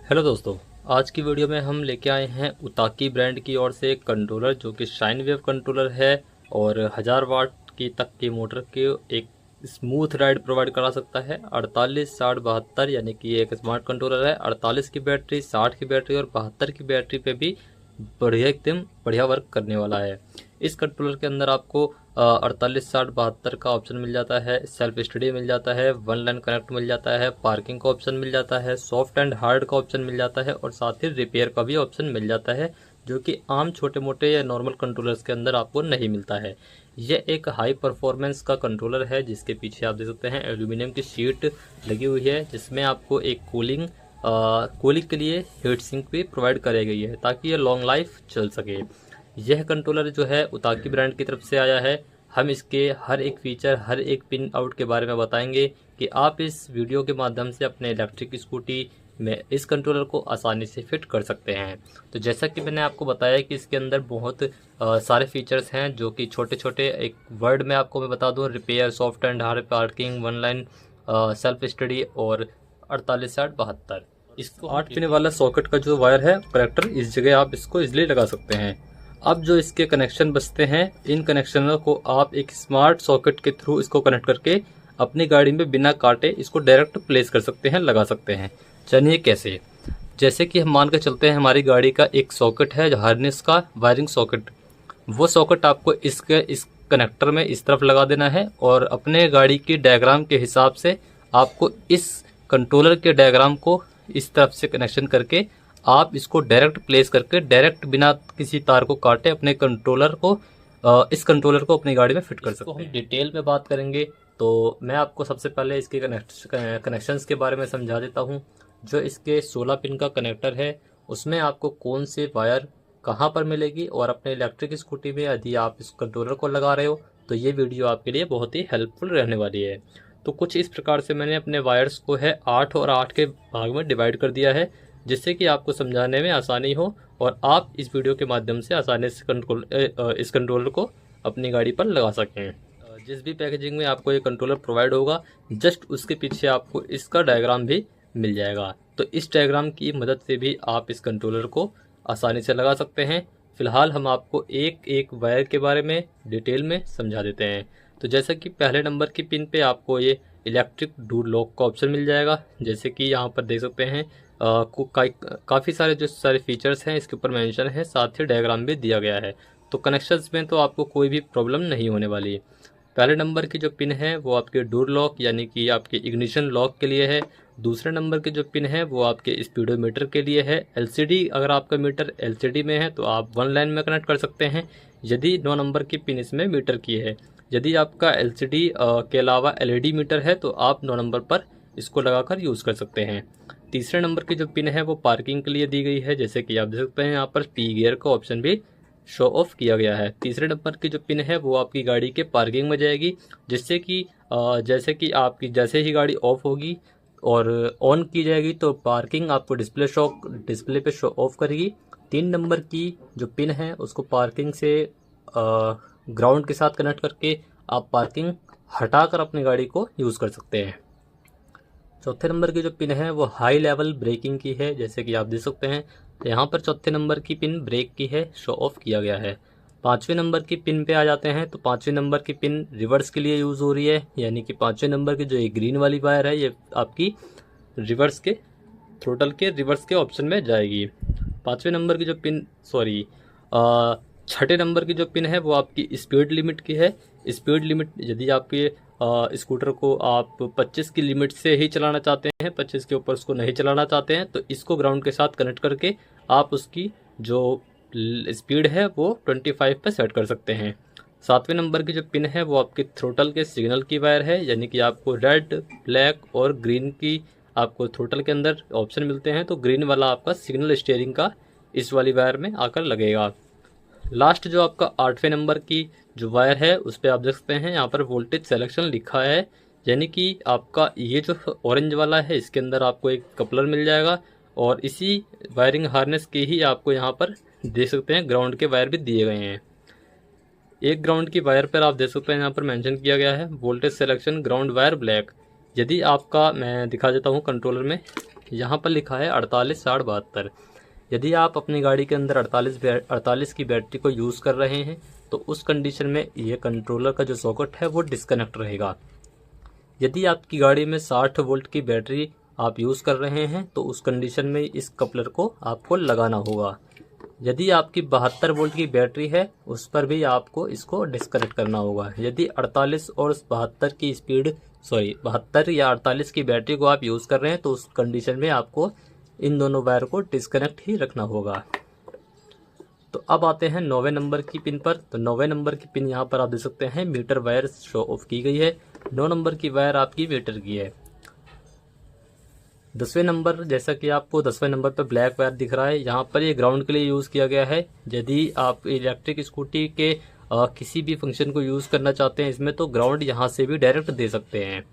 Hello दोस्तों, आज की वीडियो में हम लेके आए हैं उताकी ब्रांड की ओर से एक कंट्रोलर जो कि साइन वेव कंट्रोलर है और 1000 वाट की तक की मोटर के एक स्मूथ राइड प्रोवाइड करा सकता है। 48 60 72 यानी कि ये एक स्मार्ट कंट्रोलर है। 48 की बैटरी, 60 की बैटरी और 72 की बैटरी पे भी बढ़िया एकदम बढ़िया वर्क करने वाला है। इस कंट्रोलर के अंदर आपको 48 60 72 का ऑप्शन मिल जाता है, सेल्फ स्टडी मिल जाता है, वन लाइन कनेक्ट मिल जाता है, पार्किंग का ऑप्शन मिल जाता है, सॉफ्ट एंड हार्ड का ऑप्शन मिल जाता है और साथ ही रिपेयर का भी ऑप्शन मिल जाता है, जो कि आम छोटे मोटे या नॉर्मल कंट्रोलर्स के अंदर आपको नहीं मिलता है। यह एक हाई परफॉर्मेंस का कंट्रोलर है जिसके पीछे आप देख सकते हैं एल्यूमिनियम की शीट लगी हुई है, जिसमें आपको एक कूलिंग के लिए हीट सिंक भी प्रोवाइड कराई गई है ताकि ये लॉन्ग लाइफ चल सके। यह कंट्रोलर जो है उताकी ब्रांड की तरफ से आया है। हम इसके हर एक फीचर, हर एक पिन आउट के बारे में बताएंगे कि आप इस वीडियो के माध्यम से अपने इलेक्ट्रिक स्कूटी में इस कंट्रोलर को आसानी से फिट कर सकते हैं। तो जैसा कि मैंने आपको बताया कि इसके अंदर बहुत सारे फीचर्स हैं जो कि छोटे छोटे, एक वर्ड में आपको मैं बता दूं, repair, soft and hard, parking, one line, self study और 48 60 72। इसको 8 पिन वाला सॉकेट का जो वायर है कनेक्टर, इस जगह आप इसको इजिली लगा सकते हैं। अब जो इसके कनेक्शन बचते हैं, इन कनेक्शनों को आप एक स्मार्ट सॉकेट के थ्रू इसको कनेक्ट करके अपनी गाड़ी में बिना काटे इसको डायरेक्ट प्लेस कर सकते हैं, लगा सकते हैं। चलिए कैसे, जैसे कि हम मान के चलते हैं हमारी गाड़ी का एक सॉकेट है हार्नेस का वायरिंग सॉकेट। वो सॉकेट आपको इस कनेक्टर में इस तरफ लगा देना है और अपने गाड़ी की डायग्राम के हिसाब से आपको इस कंट्रोलर के डायग्राम को इस तरफ से कनेक्शन करके आप इसको डायरेक्ट प्लेस करके डायरेक्ट बिना किसी तार को काटे अपने इस कंट्रोलर को अपनी गाड़ी में फिट कर सकते हैं। हम डिटेल में बात करेंगे तो मैं आपको सबसे पहले इसके कनेक्शंस के बारे में समझा देता हूं। जो इसके 16 पिन का कनेक्टर है उसमें आपको कौन से वायर कहां पर मिलेगी और अपने इलेक्ट्रिक स्कूटी में यदि आप इस कंट्रोलर को लगा रहे हो तो ये वीडियो आपके लिए बहुत ही हेल्पफुल रहने वाली है। तो कुछ इस प्रकार से मैंने अपने वायर्स को है 8 और 8 के भाग में डिवाइड कर दिया है, जिससे कि आपको समझाने में आसानी हो और आप इस वीडियो के माध्यम से आसानी से इस कंट्रोलर को अपनी गाड़ी पर लगा सकें। जिस भी पैकेजिंग में आपको ये कंट्रोलर प्रोवाइड होगा, जस्ट उसके पीछे आपको इसका डायग्राम भी मिल जाएगा। तो इस डायग्राम की मदद से भी आप इस कंट्रोलर को आसानी से लगा सकते हैं। फिलहाल हम आपको एक एक वायर के बारे में डिटेल में समझा देते हैं। तो जैसा कि पहले नंबर की पिन पे आपको ये इलेक्ट्रिक डोर लॉक का ऑप्शन मिल जाएगा, जैसे कि यहाँ पर देख सकते हैं काफ़ी सारे जो सारे फीचर्स हैं इसके ऊपर मेंशन है, साथ ही डायग्राम भी दिया गया है। तो कनेक्शंस में तो आपको कोई भी प्रॉब्लम नहीं होने वाली है। पहले नंबर की जो पिन है वो आपके डोर लॉक यानी कि आपके इग्निशन लॉक के लिए है। दूसरे नंबर की जो पिन है वो आपके स्पीडोमीटर के लिए है। एलसीडी, अगर आपका मीटर एलसीडी में है तो आप वन लाइन में कनेक्ट कर सकते हैं, यदि 9 नंबर की पिन इसमें मीटर की है। यदि आपका एलसीडी के अलावा एलईडी मीटर है तो आप 9 नंबर पर इसको लगाकर यूज़ कर सकते हैं। तीसरे नंबर की जो पिन है वो पार्किंग के लिए दी गई है, जैसे कि आप देख सकते हैं यहाँ पर पी गियर का ऑप्शन भी शो ऑफ किया गया है। तीसरे नंबर की जो पिन है वो आपकी गाड़ी के पार्किंग में जाएगी, जिससे कि जैसे कि आपकी जैसे ही गाड़ी ऑफ होगी और ऑन की जाएगी तो पार्किंग आपको डिस्प्ले पे शो ऑफ करेगी। 3 नंबर की जो पिन है उसको पार्किंग से ग्राउंड के साथ कनेक्ट करके आप पार्किंग हटाकर अपनी गाड़ी को यूज़ कर सकते हैं। चौथे नंबर की जो पिन है वो हाई लेवल ब्रेकिंग की है, जैसे कि आप देख सकते हैं यहाँ पर चौथे नंबर की पिन ब्रेक की है, शो ऑफ किया गया है। पाँचवें नंबर की पिन पे आ जाते हैं तो पाँचवें नंबर की पिन रिवर्स के लिए यूज़ हो रही है, यानी कि पाँचवें नंबर की जो ये ग्रीन वाली वायर है ये आपकी रिवर्स के थ्रोटल के रिवर्स के ऑप्शन में जाएगी। पाँचवें नंबर की जो पिन छठे नंबर की जो पिन है वो आपकी स्पीड लिमिट की है। स्पीड लिमिट, यदि आपके स्कूटर को आप 25 की लिमिट से ही चलाना चाहते हैं, 25 के ऊपर उसको नहीं चलाना चाहते हैं, तो इसको ग्राउंड के साथ कनेक्ट करके आप उसकी जो स्पीड है वो 25 पे सेट कर सकते हैं। सातवें नंबर की जो पिन है वो आपके थ्रोटल के सिग्नल की वायर है, यानी कि आपको रेड, ब्लैक और ग्रीन की आपको थ्रोटल के अंदर ऑप्शन मिलते हैं, तो ग्रीन वाला आपका सिग्नल स्टीयरिंग का इस वाली वायर में आकर लगेगा। लास्ट जो आपका 8वें नंबर की जो वायर है उस पर आप देख सकते हैं यहाँ पर वोल्टेज सिलेक्शन लिखा है, यानी कि आपका ये जो ऑरेंज वाला है इसके अंदर आपको एक कपलर मिल जाएगा और इसी वायरिंग हार्नेस के ही आपको यहाँ पर देख सकते हैं ग्राउंड के वायर भी दिए गए हैं। एक ग्राउंड की वायर पर आप देख सकते हैं यहाँ पर मेंशन किया गया है voltage selection ground wire black. यदि आपका, मैं दिखा देता हूँ कंट्रोलर में, यहाँ पर लिखा है 48/72। यदि आप अपनी गाड़ी के अंदर 48 की बैटरी को यूज़ कर रहे हैं तो उस कंडीशन में ये कंट्रोलर का जो सॉकेट है वो डिस्कनेक्ट रहेगा। यदि आपकी गाड़ी में 60 वोल्ट की बैटरी आप यूज़ कर रहे हैं तो उस कंडीशन में इस कपलर को आपको लगाना होगा। यदि आपकी 72 वोल्ट की बैटरी है उस पर भी आपको इसको डिस्कनेक्ट करना होगा। यदि 48 और 72 या 48 की बैटरी को आप यूज़ कर रहे हैं तो उस कंडीशन में आपको इन दोनों वायर को डिस्कनेक्ट ही रखना होगा। तो अब आते हैं 9वें नंबर की पिन पर। तो 9वें नंबर की पिन यहाँ पर आप देख सकते हैं मीटर वायर शो ऑफ की गई है। 9 नंबर की वायर आपकी मीटर की है। 10वें नंबर, जैसा कि आपको 10वें नंबर पर ब्लैक वायर दिख रहा है, यहाँ पर ये ग्राउंड के लिए यूज़ किया गया है। यदि आप इलेक्ट्रिक स्कूटी के किसी भी फंक्शन को यूज़ करना चाहते हैं इसमें तो ग्राउंड यहाँ से भी डायरेक्ट दे सकते हैं।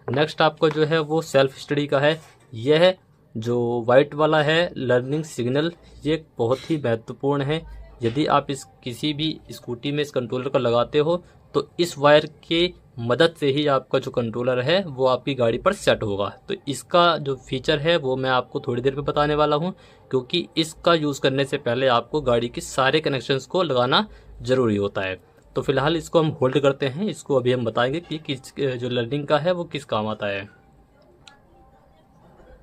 नेक्स्ट आपका जो है वो सेल्फ स्टडी का है। यह जो वाइट वाला है लर्निंग सिग्नल, ये बहुत ही महत्वपूर्ण है। यदि आप किसी भी स्कूटी में इस कंट्रोलर को लगाते हो तो इस वायर के मदद से ही आपका जो कंट्रोलर है वो आपकी गाड़ी पर सेट होगा। तो इसका जो फीचर है वो मैं आपको थोड़ी देर में बताने वाला हूँ, क्योंकि इसका यूज़ करने से पहले आपको गाड़ी के सारे कनेक्शंस को लगाना ज़रूरी होता है। तो फिलहाल इसको हम होल्ड करते हैं, इसको अभी हम बताएंगे कि किस जो लर्निंग का है वो किस काम आता है।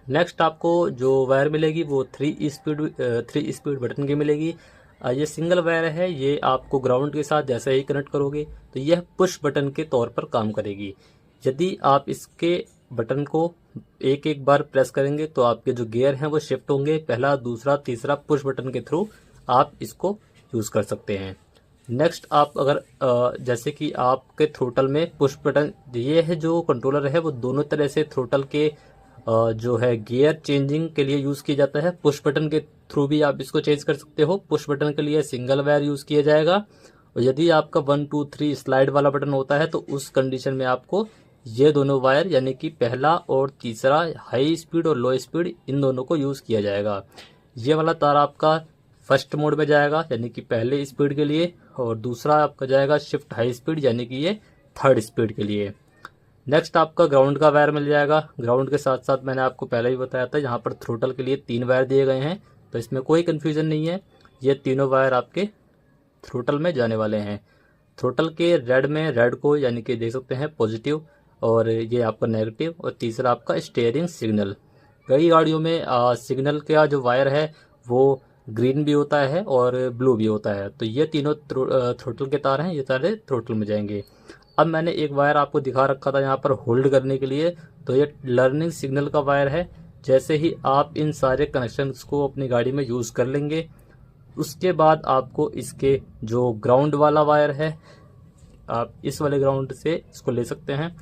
नेक्स्ट आपको जो वायर मिलेगी वो 3 स्पीड बटन की मिलेगी। ये सिंगल वायर है, ये आपको ग्राउंड के साथ जैसे ही कनेक्ट करोगे तो यह पुश बटन के तौर पर काम करेगी। यदि आप इसके बटन को एक एक बार प्रेस करेंगे तो आपके जो गियर हैं वो शिफ्ट होंगे। पहला, दूसरा, तीसरा पुश बटन के थ्रू आप इसको यूज़ कर सकते हैं। नेक्स्ट आप अगर जैसे कि आपके थ्रोटल में पुश बटन, ये है जो कंट्रोलर है वो दोनों तरह से थ्रोटल के जो है गियर चेंजिंग के लिए यूज़ किया जाता है। पुश बटन के थ्रू भी आप इसको चेंज कर सकते हो। पुश बटन के लिए सिंगल वायर यूज़ किया जाएगा और यदि आपका 1 2 3 स्लाइड वाला बटन होता है तो उस कंडीशन में आपको ये दोनों वायर यानी कि पहला और तीसरा हाई स्पीड और लो स्पीड इन दोनों को यूज़ किया जाएगा। ये वाला तार आपका फर्स्ट मोड में जाएगा यानी कि पहले स्पीड के लिए, और दूसरा आपका जाएगा शिफ्ट हाई स्पीड यानी कि ये थर्ड स्पीड के लिए। नेक्स्ट आपका ग्राउंड का वायर मिल जाएगा। ग्राउंड के साथ साथ मैंने आपको पहले ही बताया था यहाँ पर थ्रोटल के लिए 3 वायर दिए गए हैं, तो इसमें कोई कन्फ्यूज़न नहीं है। ये तीनों वायर आपके थ्रोटल में जाने वाले हैं। थ्रोटल के रेड में रेड को यानी कि देख सकते हैं पॉजिटिव, और ये आपका नेगेटिव, और तीसरा आपका स्टीयरिंग सिग्नल। कई गाड़ियों में सिग्नल का जो वायर है वो ग्रीन भी होता है और ब्लू भी होता है। तो ये तीनों थ्रोटल के तार हैं, ये सारे थ्रोटल में जाएंगे। अब मैंने एक वायर आपको दिखा रखा था यहाँ पर होल्ड करने के लिए, तो ये लर्निंग सिग्नल का वायर है। जैसे ही आप इन सारे कनेक्शंस को अपनी गाड़ी में यूज़ कर लेंगे उसके बाद आपको इसके जो ग्राउंड वाला वायर है आप इस वाले ग्राउंड से इसको ले सकते हैं।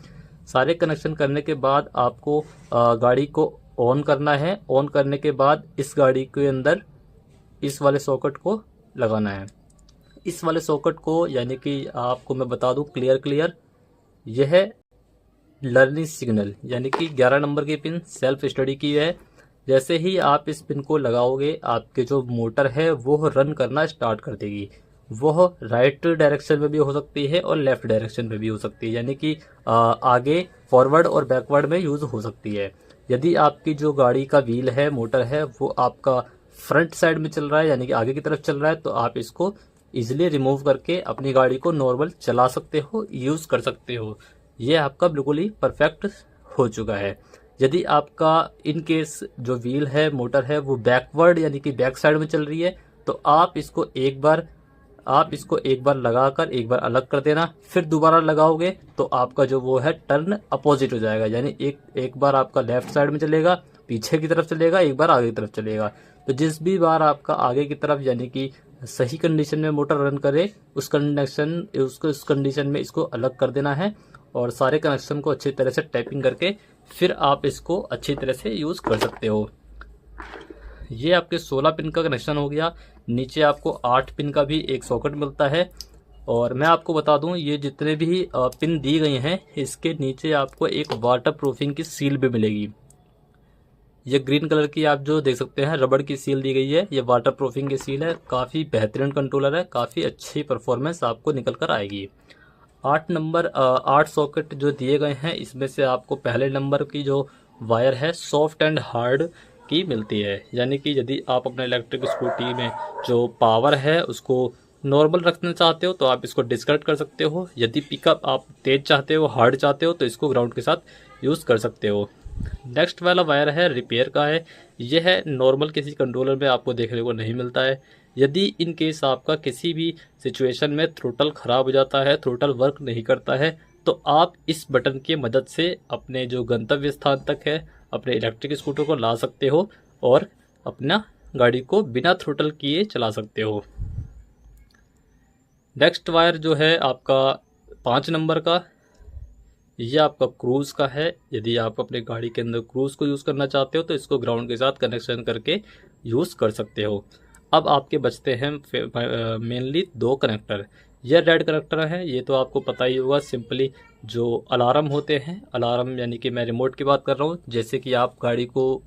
सारे कनेक्शन करने के बाद आपको गाड़ी को ऑन करना है। ऑन करने के बाद इस गाड़ी के अंदर इस वाले सॉकेट को लगाना है। इस वाले सॉकेट को यानी कि आपको मैं बता दूं क्लियर, यह है लर्निंग सिग्नल यानी कि 11 नंबर की पिन सेल्फ स्टडी की है। जैसे ही आप इस पिन को लगाओगे आपके जो मोटर है वो रन करना स्टार्ट कर देगी। वह राइट डायरेक्शन में भी हो सकती है और लेफ्ट डायरेक्शन में भी हो सकती है, यानी कि आगे फॉरवर्ड और बैकवर्ड में यूज़ हो सकती है। यदि आपकी जो गाड़ी का व्हील है, मोटर है, वो आपका फ्रंट साइड में चल रहा है यानी कि आगे की तरफ चल रहा है तो आप इसको इजीली रिमूव करके अपनी गाड़ी को नॉर्मल चला सकते हो, यूज़ कर सकते हो। ये आपका बिल्कुल ही परफेक्ट हो चुका है। यदि आपका इन केस जो व्हील है, मोटर है, वो बैकवर्ड यानी कि बैक साइड में चल रही है तो आप इसको एक बार लगाकर एक बार अलग कर देना, फिर दोबारा लगाओगे तो आपका जो वो है टर्न अपोजिट हो जाएगा, यानी एक बार आपका लेफ्ट साइड में चलेगा, पीछे की तरफ चलेगा, एक बार आगे की तरफ चलेगा। तो जिस भी बार आपका आगे की तरफ यानी कि सही कंडीशन में मोटर रन करे उस कंडीशन में इसको अलग कर देना है और सारे कनेक्शन को अच्छी तरह से टैपिंग करके फिर आप इसको अच्छी तरह से यूज़ कर सकते हो। ये आपके 16 पिन का कनेक्शन हो गया। नीचे आपको 8 पिन का भी एक सॉकेट मिलता है। और मैं आपको बता दूं ये जितने भी पिन दी गई हैं इसके नीचे आपको एक वाटर प्रूफिंग की सील भी मिलेगी। ये ग्रीन कलर की आप जो देख सकते हैं रबड़ की सील दी गई है, ये वाटर प्रूफिंग की सील है। काफ़ी बेहतरीन कंट्रोलर है, काफ़ी अच्छी परफॉर्मेंस आपको निकल कर आएगी। 8 सॉकेट जो दिए गए हैं इसमें से आपको पहले नंबर की जो वायर है सॉफ्ट एंड हार्ड की मिलती है। यानी कि यदि आप अपने इलेक्ट्रिक स्कूटी में जो पावर है उसको नॉर्मल रखना चाहते हो तो आप इसको डिस्कनेक्ट कर सकते हो। यदि पिकअप आप तेज चाहते हो, हार्ड चाहते हो, तो इसको ग्राउंड के साथ यूज़ कर सकते हो। नेक्स्ट वाला वायर है रिपेयर का है। यह है नॉर्मल किसी कंट्रोलर में आपको देखने को नहीं मिलता है। यदि इन केस आपका किसी भी सिचुएशन में थ्रोटल ख़राब हो जाता है, थ्रोटल वर्क नहीं करता है, तो आप इस बटन की मदद से अपने जो गंतव्य स्थान तक है अपने इलेक्ट्रिक स्कूटर को ला सकते हो और अपना गाड़ी को बिना थ्रोटल किए चला सकते हो। नेक्स्ट वायर जो है आपका 5 नंबर का, ये आपका क्रूज़ का है। यदि आप अपने गाड़ी के अंदर क्रूज़ को यूज़ करना चाहते हो तो इसको ग्राउंड के साथ कनेक्शन करके यूज़ कर सकते हो। अब आपके बचते हैं मेनली 2 कनेक्टर। यह रेड कनेक्टर है, ये तो आपको पता ही होगा। सिंपली जो अलार्म होते हैं, अलार्म यानी कि मैं रिमोट की बात कर रहा हूँ, जैसे कि आप गाड़ी को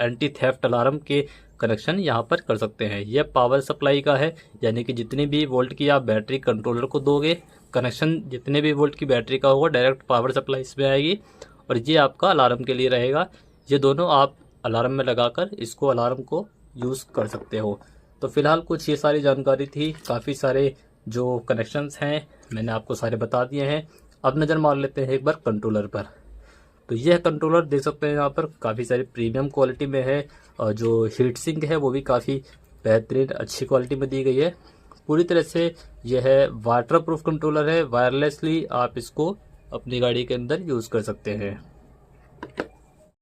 एंटी थेफ्ट अलार्म के कनेक्शन यहाँ पर कर सकते हैं। यह पावर सप्लाई का है, यानी कि जितनी भी वोल्ट की आप बैटरी कंट्रोलर को दोगे, कनेक्शन जितने भी वोल्ट की बैटरी का होगा डायरेक्ट पावर सप्लाई इसमें आएगी और ये आपका अलार्म के लिए रहेगा। ये दोनों आप अलार्म में लगाकर इसको अलार्म को यूज़ कर सकते हो। तो फिलहाल कुछ ये सारी जानकारी थी। काफ़ी सारे जो कनेक्शंस हैं मैंने आपको सारे बता दिए हैं। अब नज़र मार लेते हैं एक बार कंट्रोलर पर। तो यह कंट्रोलर देख सकते हैं, यहाँ पर काफ़ी सारी प्रीमियम क्वालिटी में है और जो हीट सिंक है वो भी काफ़ी बेहतरीन अच्छी क्वालिटी में दी गई है। पूरी तरह से यह है वाटर प्रूफ कंट्रोलर है। वायरलेसली आप इसको अपनी गाड़ी के अंदर यूज़ कर सकते हैं।